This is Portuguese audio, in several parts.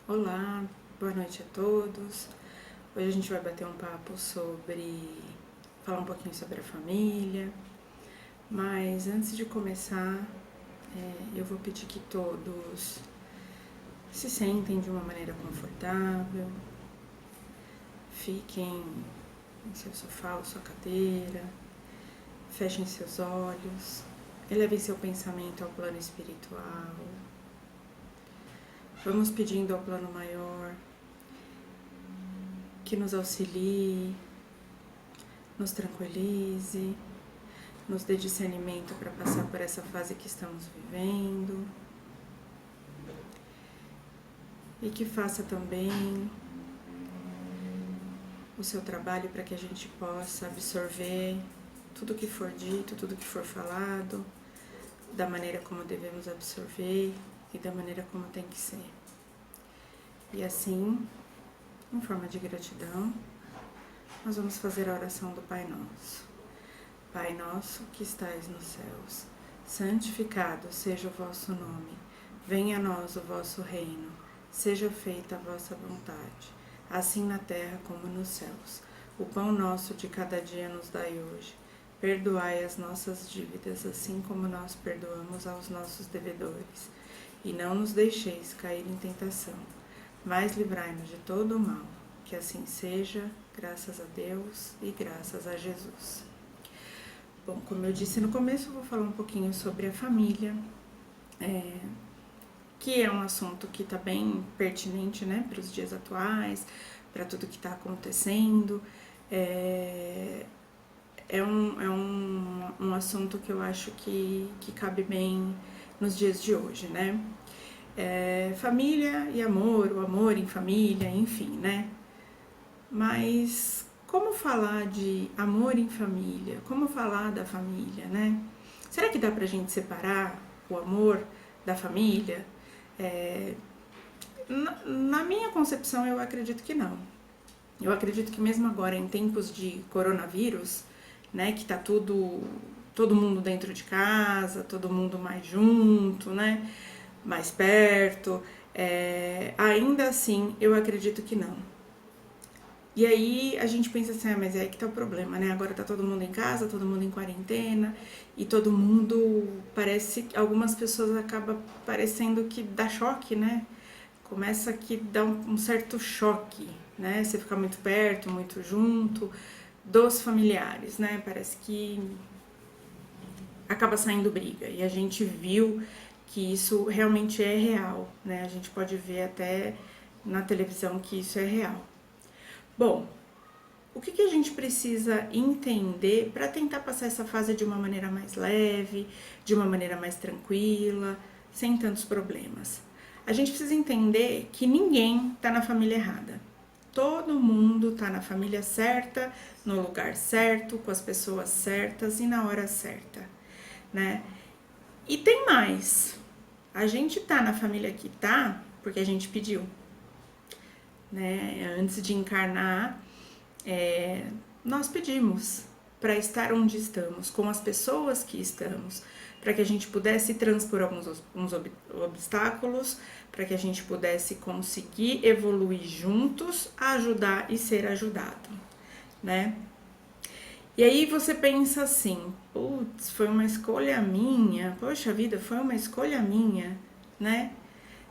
Olá, boa noite a todos. Hoje a gente vai bater um papo falar um pouquinho sobre a família, mas antes de começar, eu vou pedir que todos se sentem de uma maneira confortável, fiquem em seu sofá ou sua cadeira, fechem seus olhos, elevem seu pensamento ao plano espiritual. Vamos pedindo ao plano maior que nos auxilie, nos tranquilize, nos dê discernimento para passar por essa fase que estamos vivendo e que faça também o seu trabalho para que a gente possa absorver tudo que for dito, tudo que for falado, da maneira como devemos absorver e da maneira como tem que ser. E assim, em forma de gratidão, nós vamos fazer a oração do Pai Nosso. Pai nosso que estais nos céus, santificado seja o vosso nome. Venha a nós o vosso reino. Seja feita a vossa vontade, assim na terra como nos céus. O pão nosso de cada dia nos dai hoje. Perdoai as nossas dívidas, assim como nós perdoamos aos nossos devedores. E não nos deixeis cair em tentação, mas livrai-nos de todo o mal. Que assim seja, graças a Deus e graças a Jesus. Bom, como eu disse no começo, eu vou falar um pouquinho sobre a família, que é um assunto que está bem pertinente, né, para os dias atuais, para tudo que está acontecendo. É um assunto que eu acho que cabe bem nos dias de hoje, né? Família e amor, o amor em família, enfim, né? Mas como falar de amor em família? Como falar da família, né? Será que dá pra gente separar o amor da família? Na minha concepção, eu acredito que não. Eu acredito que mesmo agora, em tempos de coronavírus, né, que tá todo mundo dentro de casa, todo mundo mais junto, né, mais perto, ainda assim, eu acredito que não. E aí a gente pensa assim, mas é aí que tá o problema, né? Agora tá todo mundo em casa, todo mundo em quarentena, e todo mundo algumas pessoas acabam parecendo que dá choque, né? Começa que dá um certo choque, né? Você fica muito perto, muito junto dos familiares, né? Parece que acaba saindo briga. E a gente viu que isso realmente é real, né? A gente pode ver até na televisão que isso é real. Bom, o que a gente precisa entender para tentar passar essa fase de uma maneira mais leve, de uma maneira mais tranquila, sem tantos problemas? A gente precisa entender que ninguém está na família errada. Todo mundo está na família certa, no lugar certo, com as pessoas certas e na hora certa, né? E tem mais. A gente tá na família que tá porque a gente pediu, né? Antes de encarnar, nós pedimos para estar onde estamos, com as pessoas que estamos, para que a gente pudesse transpor alguns obstáculos, para que a gente pudesse conseguir evoluir juntos, ajudar e ser ajudado, né? E aí você pensa assim, putz, foi uma escolha minha, poxa vida, foi uma escolha minha, né?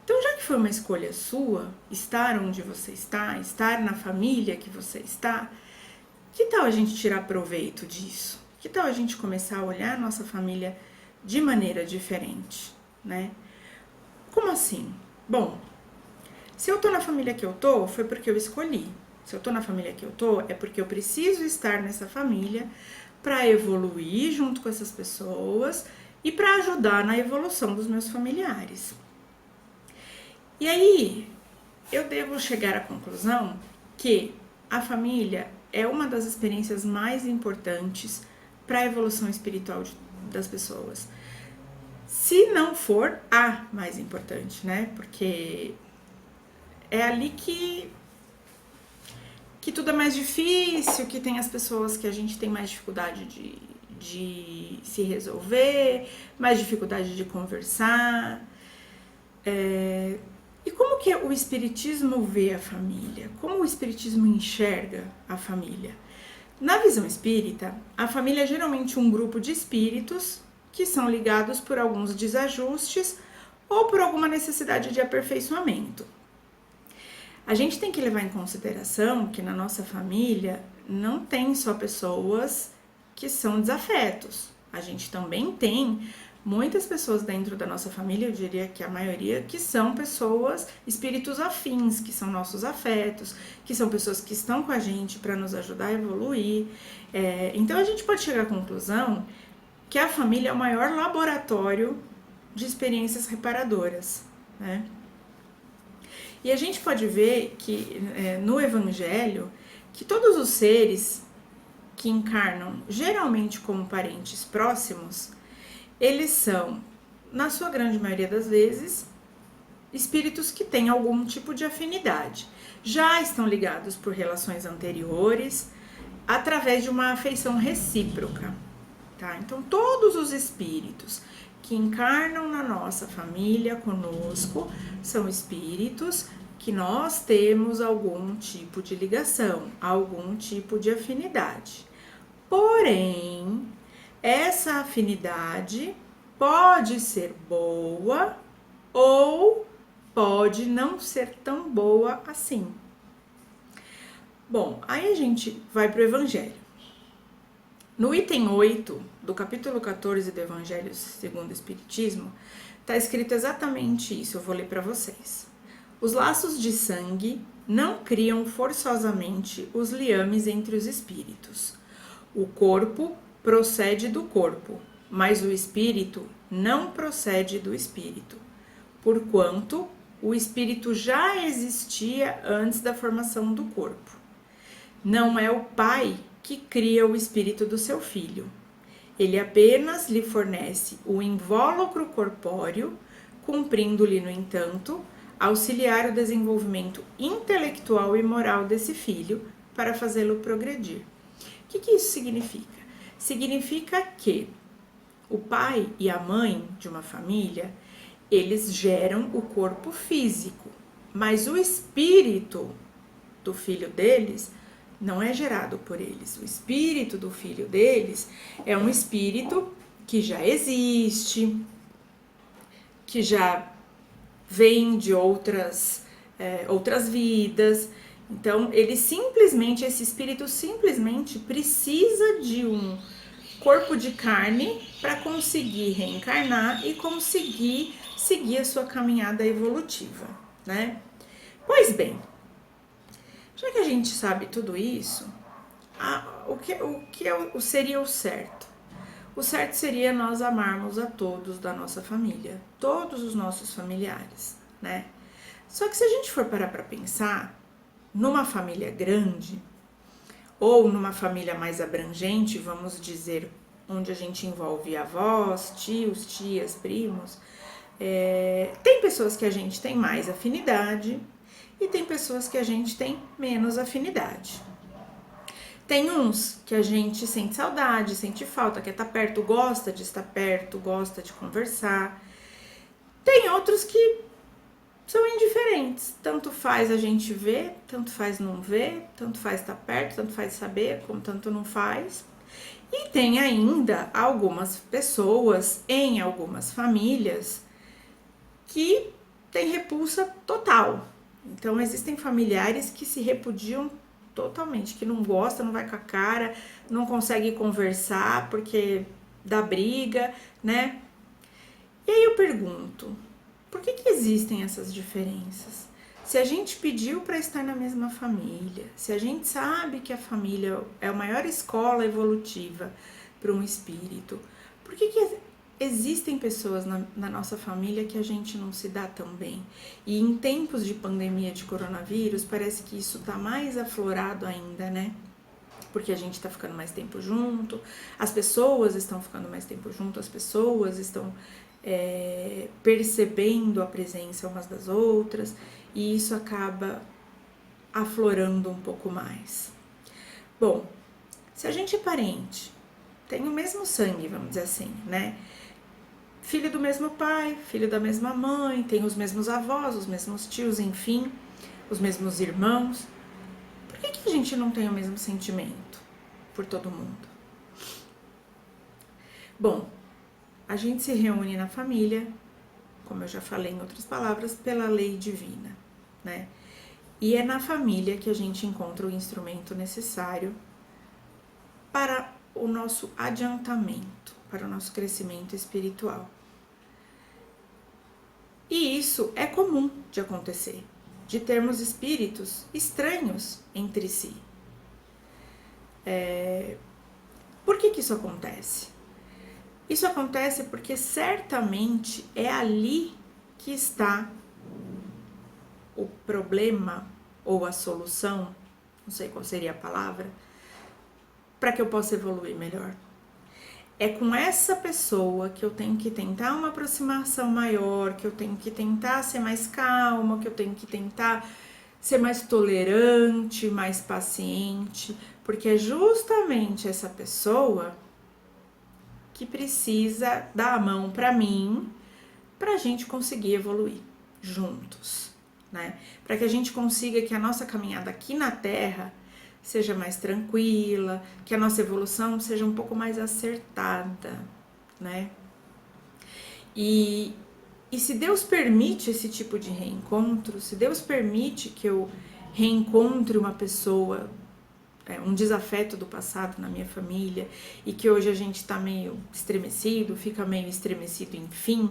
Então, já que foi uma escolha sua, estar onde você está, estar na família que você está, que tal a gente tirar proveito disso? Que tal a gente começar a olhar a nossa família de maneira diferente, né? Como assim? Bom, se eu tô na família que eu tô, foi porque eu escolhi. Se eu tô na família que eu tô, é porque eu preciso estar nessa família para evoluir junto com essas pessoas e para ajudar na evolução dos meus familiares. E aí, eu devo chegar à conclusão que a família é uma das experiências mais importantes para a evolução espiritual das pessoas. Se não for a mais importante, né? Porque é ali que tudo é mais difícil, que tem as pessoas que a gente tem mais dificuldade de se resolver, mais dificuldade de conversar. E como que o Espiritismo vê a família? Como o Espiritismo enxerga a família? Na visão espírita, a família é geralmente um grupo de espíritos que são ligados por alguns desajustes ou por alguma necessidade de aperfeiçoamento. A gente tem que levar em consideração que na nossa família não tem só pessoas que são desafetos. A gente também tem muitas pessoas dentro da nossa família, eu diria que a maioria, que são pessoas, espíritos afins, que são nossos afetos, que são pessoas que estão com a gente para nos ajudar a evoluir. Então a gente pode chegar à conclusão que a família é o maior laboratório de experiências reparadoras, né? E a gente pode ver que no Evangelho, que todos os seres que encarnam geralmente como parentes próximos, eles são, na sua grande maioria das vezes, espíritos que têm algum tipo de afinidade. Já estão ligados por relações anteriores, através de uma afeição recíproca, tá? Então, todos os espíritos que encarnam na nossa família conosco são espíritos que nós temos algum tipo de ligação, algum tipo de afinidade. Porém, essa afinidade pode ser boa ou pode não ser tão boa assim. Bom, aí a gente vai para o Evangelho. No item 8 do capítulo 14 do Evangelho segundo o Espiritismo, está escrito exatamente isso, eu vou ler para vocês. Os laços de sangue não criam forçosamente os liames entre os espíritos. O corpo procede do corpo, mas o espírito não procede do espírito, porquanto o espírito já existia antes da formação do corpo. Não é o pai que cria o espírito do seu filho. Ele apenas lhe fornece o invólucro corpóreo, cumprindo-lhe, no entanto, auxiliar o desenvolvimento intelectual e moral desse filho para fazê-lo progredir. O que isso significa? Significa que o pai e a mãe de uma família, eles geram o corpo físico, mas o espírito do filho deles não é gerado por eles. O espírito do filho deles é um espírito que já existe, que já vem de outras vidas. Então, esse espírito simplesmente precisa de um corpo de carne para conseguir reencarnar e conseguir seguir a sua caminhada evolutiva, né? Pois bem, já que a gente sabe tudo isso, o que seria o certo? O certo seria nós amarmos a todos da nossa família, todos os nossos familiares, né? Só que se a gente for parar para pensar, numa família grande, ou numa família mais abrangente, vamos dizer, onde a gente envolve avós, tios, tias, primos, tem pessoas que a gente tem mais afinidade e tem pessoas que a gente tem menos afinidade. Tem uns que a gente sente saudade, sente falta, quer estar perto, gosta de estar perto, gosta de conversar. Tem outros que são indiferentes, tanto faz a gente ver, tanto faz não ver, tanto faz estar perto, tanto faz saber, como tanto não faz. E tem ainda algumas pessoas, em algumas famílias, que têm repulsa total. Então existem familiares que se repudiam totalmente, que não gosta, não vai com a cara, não consegue conversar porque dá briga, né? E aí eu pergunto, por que existem essas diferenças? Se a gente pediu para estar na mesma família, se a gente sabe que a família é a maior escola evolutiva para um espírito, por que existem pessoas na nossa família que a gente não se dá tão bem? E em tempos de pandemia de coronavírus, parece que isso tá mais aflorado ainda, né? Porque a gente tá ficando mais tempo junto, as pessoas estão ficando mais tempo junto, as pessoas estão percebendo a presença umas das outras, e isso acaba aflorando um pouco mais. Bom, se a gente é parente, tem o mesmo sangue, vamos dizer assim, né? filho do mesmo pai, filho da mesma mãe, tem os mesmos avós, os mesmos tios, enfim, os mesmos irmãos. Por que a gente não tem o mesmo sentimento por todo mundo? Bom, a gente se reúne na família, como eu já falei em outras palavras, pela lei divina, né? E é na família que a gente encontra o instrumento necessário para o nosso adiantamento, para o nosso crescimento espiritual. E isso é comum de acontecer, de termos espíritos estranhos entre si. Por que isso acontece? Isso acontece porque certamente é ali que está o problema ou a solução, não sei qual seria a palavra, para que eu possa evoluir melhor. É com essa pessoa que eu tenho que tentar uma aproximação maior, que eu tenho que tentar ser mais calma, que eu tenho que tentar ser mais tolerante, mais paciente, porque é justamente essa pessoa que precisa dar a mão para mim, para a gente conseguir evoluir juntos, né? Para que a gente consiga que a nossa caminhada aqui na Terra seja mais tranquila, que a nossa evolução seja um pouco mais acertada, né? E se Deus permite esse tipo de reencontro, se Deus permite que eu reencontre uma pessoa, um desafeto do passado na minha família, e que hoje a gente tá meio estremecido, fica meio estremecido, enfim,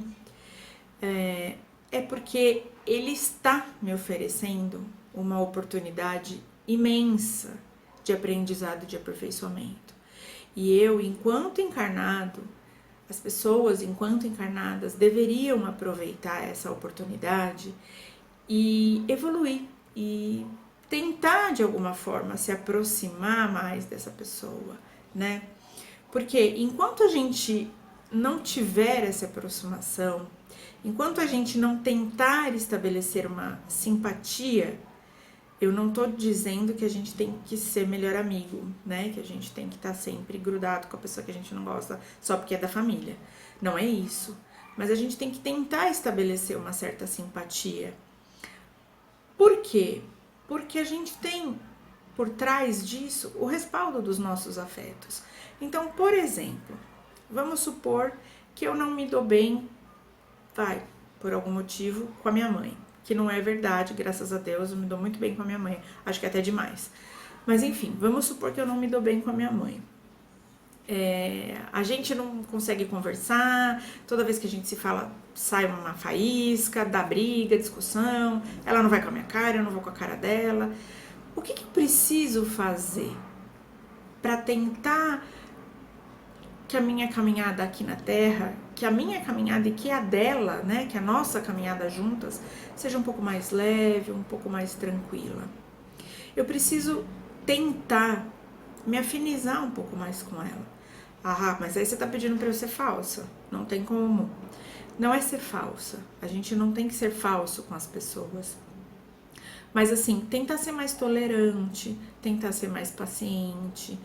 é porque Ele está me oferecendo uma oportunidade imensa de aprendizado, de aperfeiçoamento. E eu, enquanto encarnado, as pessoas, enquanto encarnadas, deveriam aproveitar essa oportunidade e evoluir e tentar, de alguma forma, se aproximar mais dessa pessoa, né? Porque enquanto a gente não tiver essa aproximação, enquanto a gente não tentar estabelecer uma simpatia, eu não tô dizendo que a gente tem que ser melhor amigo, né? Que a gente tem que estar sempre grudado com a pessoa que a gente não gosta só porque é da família. Não é isso. Mas a gente tem que tentar estabelecer uma certa simpatia. Por quê? Porque a gente tem por trás disso o respaldo dos nossos afetos. Então, por exemplo, vamos supor que eu não me dou bem, por algum motivo, com a minha mãe. Que não é verdade, graças a Deus, eu me dou muito bem com a minha mãe. Acho que até demais. Mas enfim, vamos supor que eu não me dou bem com a minha mãe. A gente não consegue conversar, toda vez que a gente se fala, sai uma faísca, dá briga, discussão, ela não vai com a minha cara, eu não vou com a cara dela. O que eu preciso fazer para tentar que a minha caminhada aqui na Terra, que a minha caminhada e que a dela, né, que a nossa caminhada juntas, seja um pouco mais leve, um pouco mais tranquila? Eu preciso tentar me afinizar um pouco mais com ela. Mas aí você tá pedindo pra eu ser falsa. Não tem como. Não é ser falsa. A gente não tem que ser falso com as pessoas. Mas assim, tentar ser mais tolerante, tentar ser mais paciente,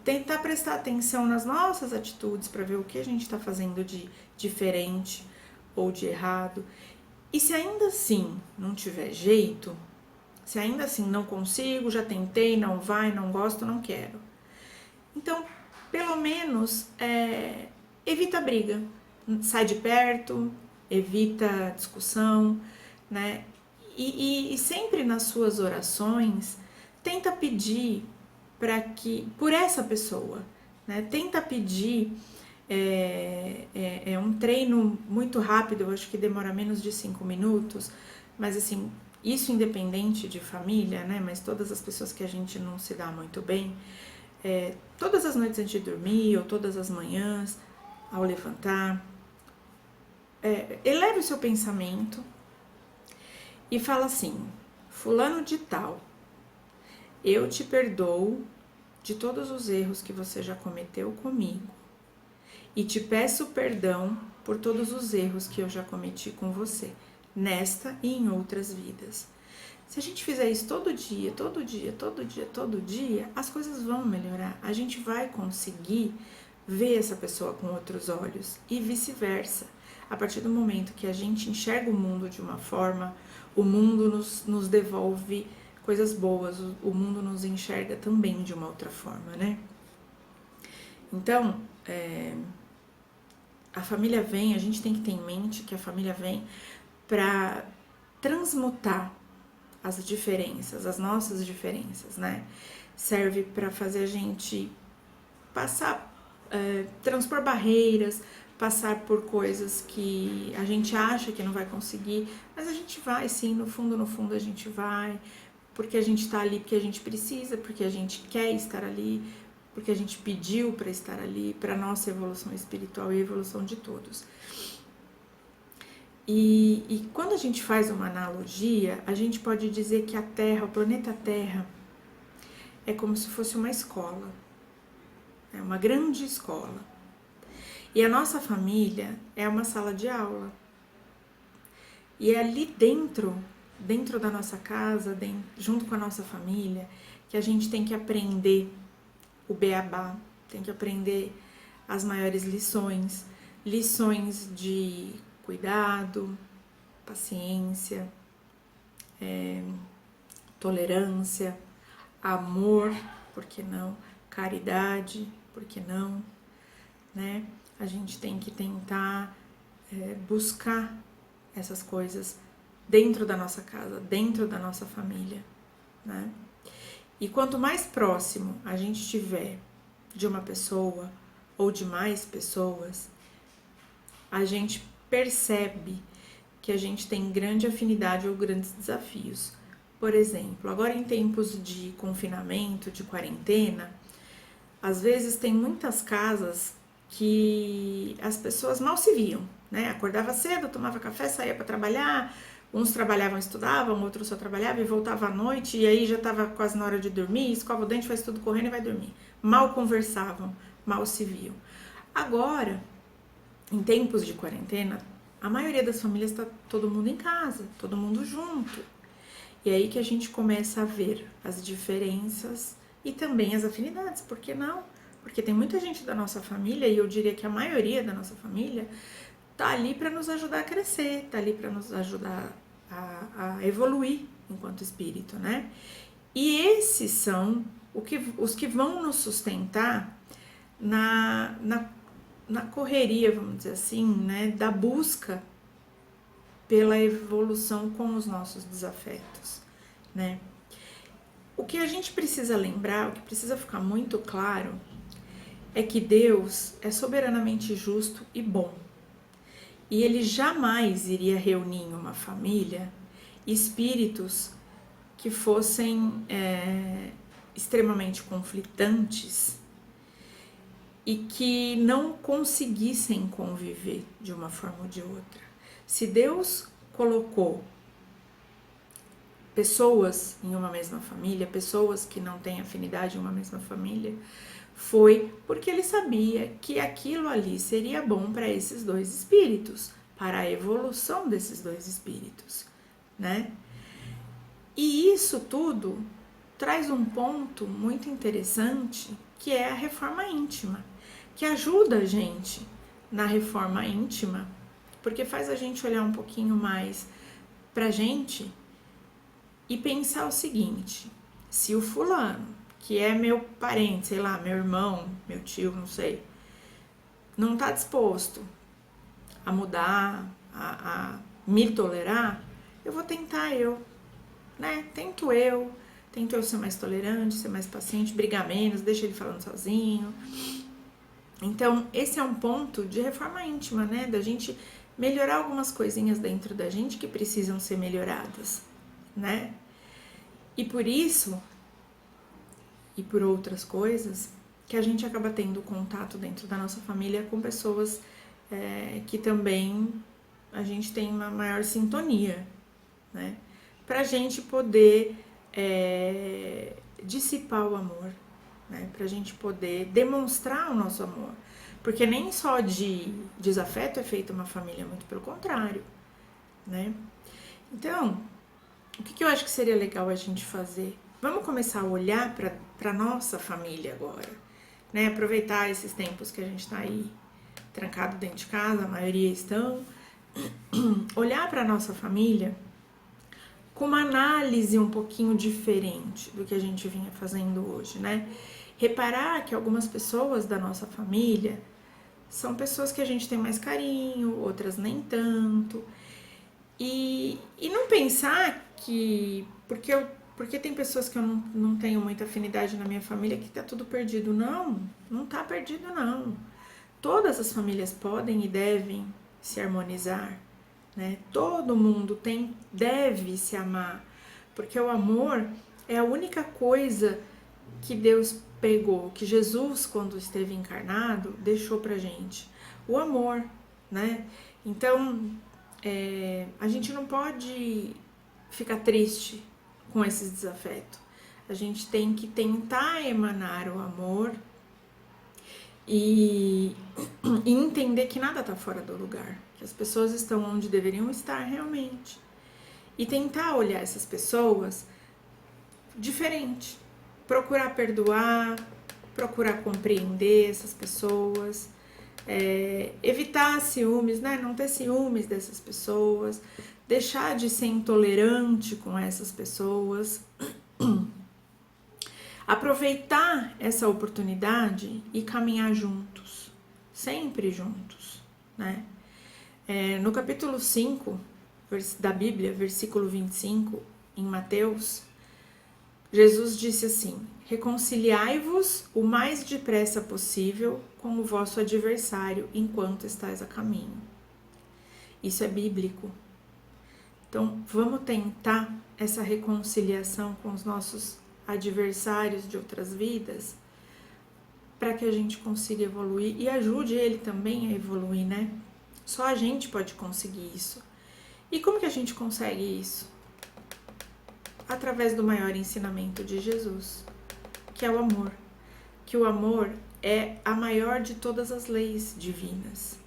tentar prestar atenção nas nossas atitudes para ver o que a gente tá fazendo de diferente ou de errado. E se ainda assim não tiver jeito, se ainda assim não consigo, já tentei, não vai, não gosto, não quero. Então, pelo menos, evita briga, sai de perto, evita discussão, né? E sempre nas suas orações, tenta pedir por essa pessoa, né? Tenta pedir, um treino muito rápido, eu acho que demora menos de 5 minutos, mas assim, isso independente de família, né? Mas todas as pessoas que a gente não se dá muito bem, todas as noites antes de dormir ou todas as manhãs, ao levantar, eleve o seu pensamento e fala assim: fulano de tal, eu te perdoo de todos os erros que você já cometeu comigo e te peço perdão por todos os erros que eu já cometi com você, nesta e em outras vidas. Se a gente fizer isso todo dia, todo dia, todo dia, todo dia, as coisas vão melhorar. A gente vai conseguir vê essa pessoa com outros olhos e vice-versa. A partir do momento que a gente enxerga o mundo de uma forma, o mundo nos devolve coisas boas, o mundo nos enxerga também de uma outra forma, né? Então, a família vem, a gente tem que ter em mente que a família vem para transmutar as diferenças, as nossas diferenças, né? Serve para fazer a gente passar, transpor barreiras, passar por coisas que a gente acha que não vai conseguir, mas a gente vai sim, no fundo a gente vai, porque a gente tá ali, porque a gente precisa, porque a gente quer estar ali, porque a gente pediu para estar ali, para nossa evolução espiritual e a evolução de todos. E quando a gente faz uma analogia, a gente pode dizer que a Terra, o planeta Terra, é como se fosse uma escola, é uma grande escola. E a nossa família é uma sala de aula. E é ali dentro da nossa casa, junto com a nossa família, que a gente tem que aprender o beabá, tem que aprender as maiores lições, lições de cuidado, paciência, tolerância, amor, por que não? Caridade, por que não? Né? A gente tem que tentar buscar essas coisas dentro da nossa casa, dentro da nossa família, né? E quanto mais próximo a gente estiver de uma pessoa ou de mais pessoas, a gente percebe que a gente tem grande afinidade ou grandes desafios. Por exemplo, agora em tempos de confinamento, de quarentena, às vezes tem muitas casas que as pessoas mal se viam, né? Acordava cedo, tomava café, saía para trabalhar, uns trabalhavam, estudavam, outros só trabalhavam e voltava à noite, e aí já estava quase na hora de dormir, escova o dente, faz tudo correndo e vai dormir. Mal conversavam, mal se viam. Agora, em tempos de quarentena, a maioria das famílias está todo mundo em casa, todo mundo junto. E aí que a gente começa a ver as diferenças e também as afinidades, por que não? Porque tem muita gente da nossa família, e eu diria que a maioria da nossa família tá ali para nos ajudar a crescer, tá ali para nos ajudar a evoluir enquanto espírito, né? E esses são os que vão nos sustentar na correria, vamos dizer assim, né? Da busca pela evolução com os nossos desafetos, né? O que a gente precisa lembrar, o que precisa ficar muito claro, é que Deus é soberanamente justo e bom. E Ele jamais iria reunir em uma família espíritos que fossem extremamente conflitantes e que não conseguissem conviver de uma forma ou de outra. Se Deus colocou pessoas em uma mesma família, pessoas que não têm afinidade em uma mesma família, foi porque ele sabia que aquilo ali seria bom para esses dois espíritos, para a evolução desses dois espíritos, né? E isso tudo traz um ponto muito interessante, que é a reforma íntima, que ajuda a gente na reforma íntima, porque faz a gente olhar um pouquinho mais pra gente e pensar o seguinte: se o fulano, que é meu parente, sei lá, meu irmão, meu tio, não sei, não tá disposto a mudar, a me tolerar, eu vou tentar né? Tento eu ser mais tolerante, ser mais paciente, brigar menos, deixa ele falando sozinho. Então, esse é um ponto de reforma íntima, né? Da gente melhorar algumas coisinhas dentro da gente que precisam ser melhoradas, né? E por isso, e por outras coisas, que a gente acaba tendo contato dentro da nossa família com pessoas que também a gente tem uma maior sintonia, né? Pra gente poder dissipar o amor, né? Pra gente poder demonstrar o nosso amor. Porque nem só de desafeto é feita uma família, muito pelo contrário, né? Então, o que eu acho que seria legal a gente fazer? Vamos começar a olhar para nossa família agora, né? Aproveitar esses tempos que a gente tá aí trancado dentro de casa, a maioria estão, olhar para nossa família com uma análise um pouquinho diferente do que a gente vinha fazendo hoje, né? Reparar que algumas pessoas da nossa família são pessoas que a gente tem mais carinho, outras nem tanto. E não pensar que porque tem pessoas que eu não tenho muita afinidade na minha família que tá tudo perdido. Não tá perdido não. Todas as famílias podem e devem se harmonizar, né? Todo mundo deve se amar, porque o amor é a única coisa que Deus pegou, que Jesus, quando esteve encarnado, deixou pra gente. O amor, né? Então, a gente não pode ficar triste com esses desafetos. A gente tem que tentar emanar o amor e entender que nada tá fora do lugar, que as pessoas estão onde deveriam estar realmente. E tentar olhar essas pessoas diferente. Procurar perdoar, procurar compreender essas pessoas, evitar ciúmes, né? Não ter ciúmes dessas pessoas, deixar de ser intolerante com essas pessoas, aproveitar essa oportunidade e caminhar juntos, sempre juntos, né? No capítulo 5 da Bíblia, versículo 25, em Mateus, Jesus disse assim: reconciliai-vos o mais depressa possível com o vosso adversário enquanto estáis a caminho. Isso é bíblico. Então, vamos tentar essa reconciliação com os nossos adversários de outras vidas para que a gente consiga evoluir e ajude ele também a evoluir, né? Só a gente pode conseguir isso. E como que a gente consegue isso? Através do maior ensinamento de Jesus, que é o amor. Que o amor é a maior de todas as leis divinas.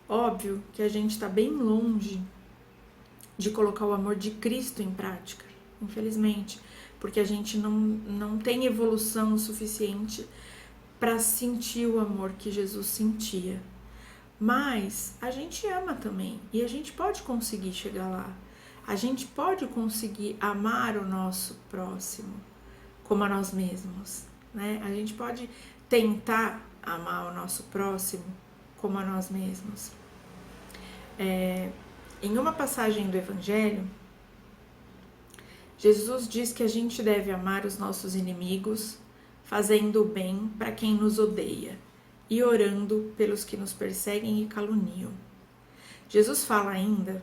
Óbvio que a gente está bem longe de colocar o amor de Cristo em prática, infelizmente, porque a gente não tem evolução suficiente para sentir o amor que Jesus sentia. Mas a gente ama também e a gente pode conseguir chegar lá. A gente pode conseguir amar o nosso próximo como a nós mesmos, né? A gente pode tentar amar o nosso próximo como a nós mesmos. Em uma passagem do Evangelho, Jesus diz que a gente deve amar os nossos inimigos, fazendo o bem para quem nos odeia e orando pelos que nos perseguem e caluniam. Jesus fala ainda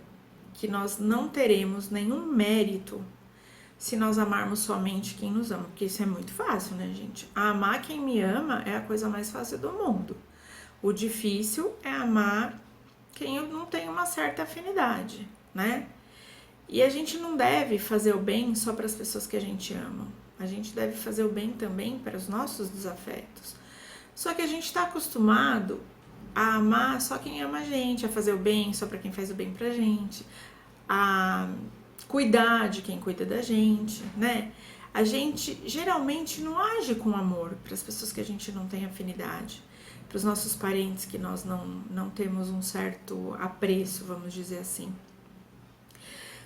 que nós não teremos nenhum mérito se nós amarmos somente quem nos ama, porque isso é muito fácil, né, gente? Amar quem me ama é a coisa mais fácil do mundo. O difícil é amar quem eu não tenho uma certa afinidade, né? E a gente não deve fazer o bem só para as pessoas que a gente ama. A gente deve fazer o bem também para os nossos desafetos. Só que a gente está acostumado a amar só quem ama a gente, a fazer o bem só para quem faz o bem pra gente, a cuidar de quem cuida da gente, né? A gente geralmente não age com amor para as pessoas que a gente não tem afinidade, para os nossos parentes que nós não temos um certo apreço, vamos dizer assim.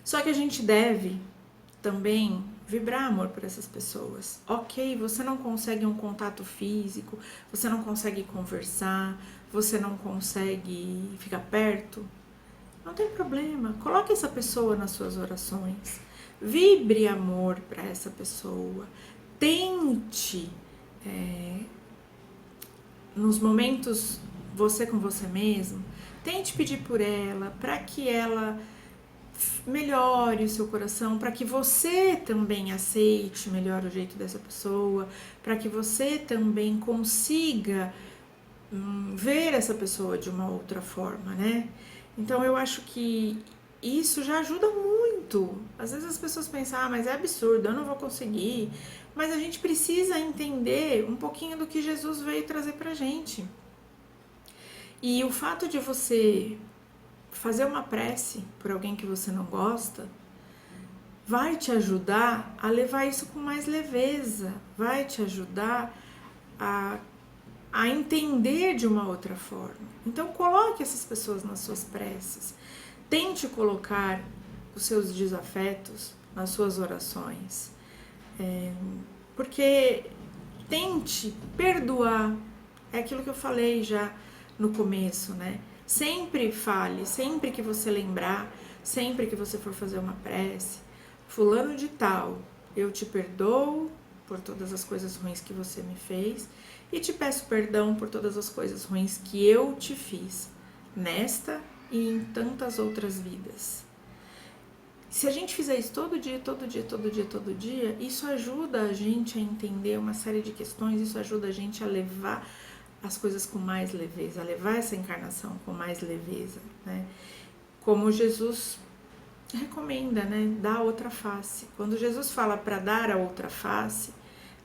Só que a gente deve também vibrar amor por essas pessoas. Ok, você não consegue um contato físico, você não consegue conversar, você não consegue ficar perto, não tem problema. Coloque essa pessoa nas suas orações. Vibre amor para essa pessoa. Tente, nos momentos você com você mesmo, tente pedir por ela, para que ela melhore o seu coração, para que você também aceite melhor o jeito dessa pessoa, para que você também consiga ver essa pessoa de uma outra forma, né? Então eu acho que isso já ajuda muito. Às vezes as pessoas pensam, mas é absurdo, eu não vou conseguir. Mas a gente precisa entender um pouquinho do que Jesus veio trazer pra gente. E o fato de você fazer uma prece por alguém que você não gosta vai te ajudar a levar isso com mais leveza, vai te ajudar a a entender de uma outra forma. Então coloque essas pessoas nas suas preces. Tente colocar os seus desafetos nas suas orações. Porque tente perdoar. É aquilo que eu falei já no começo, né? Sempre fale, sempre que você lembrar, sempre que você for fazer uma prece, fulano de tal, eu te perdoo por todas as coisas ruins que você me fez e te peço perdão por todas as coisas ruins que eu te fiz, nesta e em tantas outras vidas. Se a gente fizer isso todo dia, isso ajuda a gente a entender uma série de questões, isso ajuda a gente a levar as coisas com mais leveza, a levar essa encarnação com mais leveza, né? Como Jesus recomenda, né? Dar a outra face. Quando Jesus fala para dar a outra face,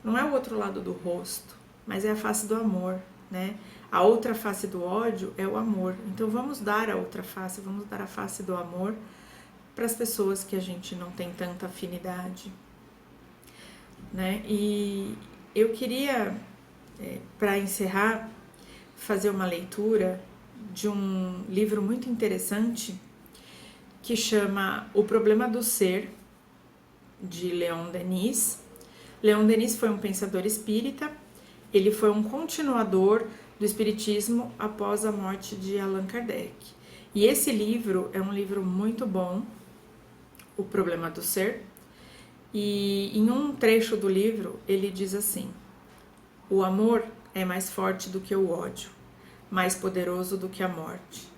não é o outro lado do rosto, mas é a face do amor, né? A outra face do ódio é o amor. Então vamos dar a outra face, vamos dar a face do amor para as pessoas que a gente não tem tanta afinidade, né? E eu queria, para encerrar, fazer uma leitura de um livro muito interessante que chama O Problema do Ser, de Leon Denis. Leon Denis foi um pensador espírita, ele foi um continuador do espiritismo após a morte de Allan Kardec. E esse livro é um livro muito bom, O Problema do Ser, e em um trecho do livro ele diz assim: o amor é mais forte do que o ódio, mais poderoso do que a morte.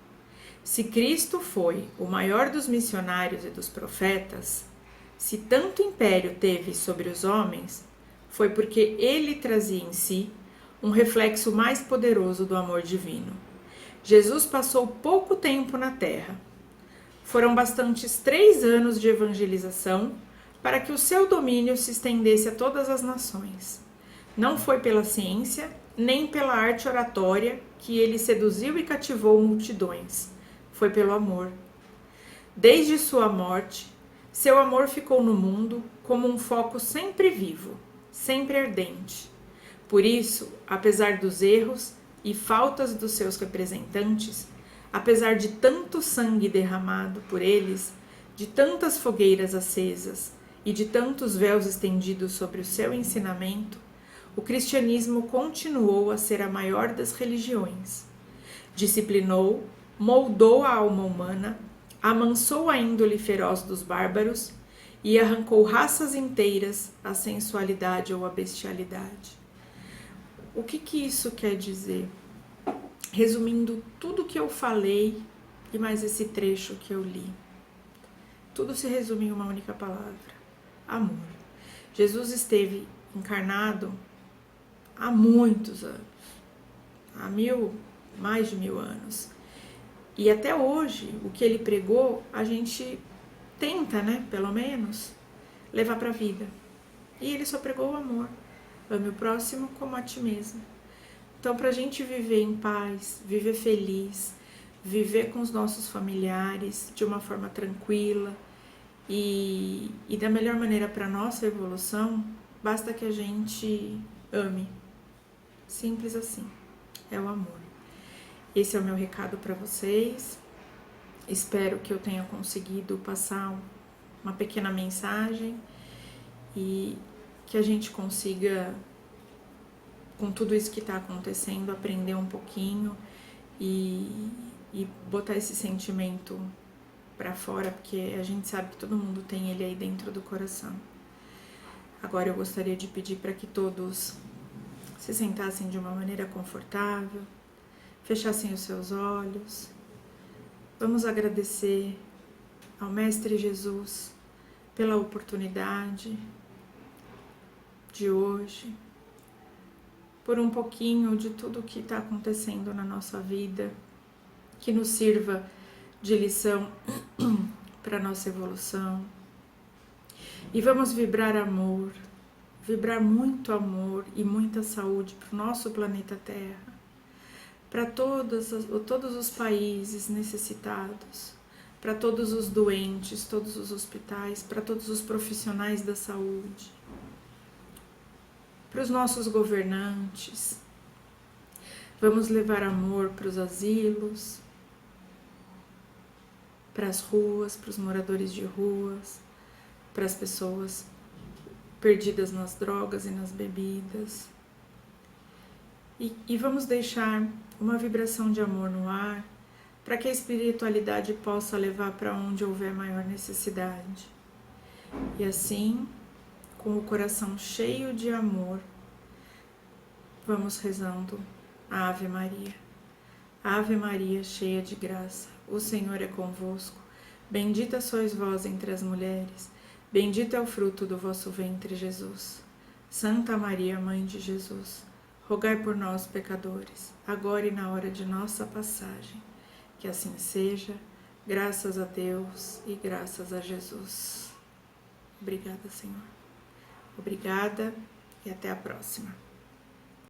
Se Cristo foi o maior dos missionários e dos profetas, se tanto império teve sobre os homens, foi porque ele trazia em si um reflexo mais poderoso do amor divino. Jesus passou pouco tempo na terra. Foram bastantes 3 anos de evangelização para que o seu domínio se estendesse a todas as nações. Não foi pela ciência, nem pela arte oratória que ele seduziu e cativou multidões. Foi pelo amor. Desde sua morte, seu amor ficou no mundo como um foco sempre vivo, sempre ardente. Por isso, apesar dos erros e faltas dos seus representantes, apesar de tanto sangue derramado por eles, de tantas fogueiras acesas e de tantos véus estendidos sobre o seu ensinamento, o cristianismo continuou a ser a maior das religiões. Disciplinou, moldou a alma humana, amansou a índole feroz dos bárbaros e arrancou raças inteiras à sensualidade ou à bestialidade. O que isso quer dizer? Resumindo tudo que eu falei e mais esse trecho que eu li. Tudo se resume em uma única palavra: amor. Jesus esteve encarnado há muitos anos, mais de 1000 anos. E até hoje, o que ele pregou, a gente tenta, né, pelo menos, levar para a vida. E ele só pregou o amor. Ame o próximo como a ti mesmo. Então, para a gente viver em paz, viver feliz, viver com os nossos familiares de uma forma tranquila e da melhor maneira para a nossa evolução, basta que a gente ame. Simples assim. É o amor. Esse é o meu recado para vocês. Espero que eu tenha conseguido passar uma pequena mensagem e que a gente consiga, com tudo isso que está acontecendo, aprender um pouquinho e botar esse sentimento para fora, porque a gente sabe que todo mundo tem ele aí dentro do coração. Agora eu gostaria de pedir para que todos se sentassem de uma maneira confortável, fechassem os seus olhos. Vamos agradecer ao Mestre Jesus pela oportunidade de hoje, por um pouquinho de tudo que está acontecendo na nossa vida, que nos sirva de lição para a nossa evolução. E vamos vibrar amor, vibrar muito amor e muita saúde para o nosso planeta Terra, para todos os países necessitados, para todos os doentes, todos os hospitais, para todos os profissionais da saúde, para os nossos governantes, Vamos levar amor para os asilos, para as ruas, para os moradores de ruas, para as pessoas perdidas nas drogas e nas bebidas. E vamos deixar uma vibração de amor no ar, para que a espiritualidade possa levar para onde houver maior necessidade. E assim, com o coração cheio de amor, vamos rezando a Ave Maria. Ave Maria, cheia de graça, o Senhor é convosco. Bendita sois vós entre as mulheres, bendito é o fruto do vosso ventre, Jesus. Santa Maria, Mãe de Jesus, rogai por nós, pecadores, agora e na hora de nossa passagem. Que assim seja, graças a Deus e graças a Jesus. Obrigada, Senhor. Obrigada e até a próxima.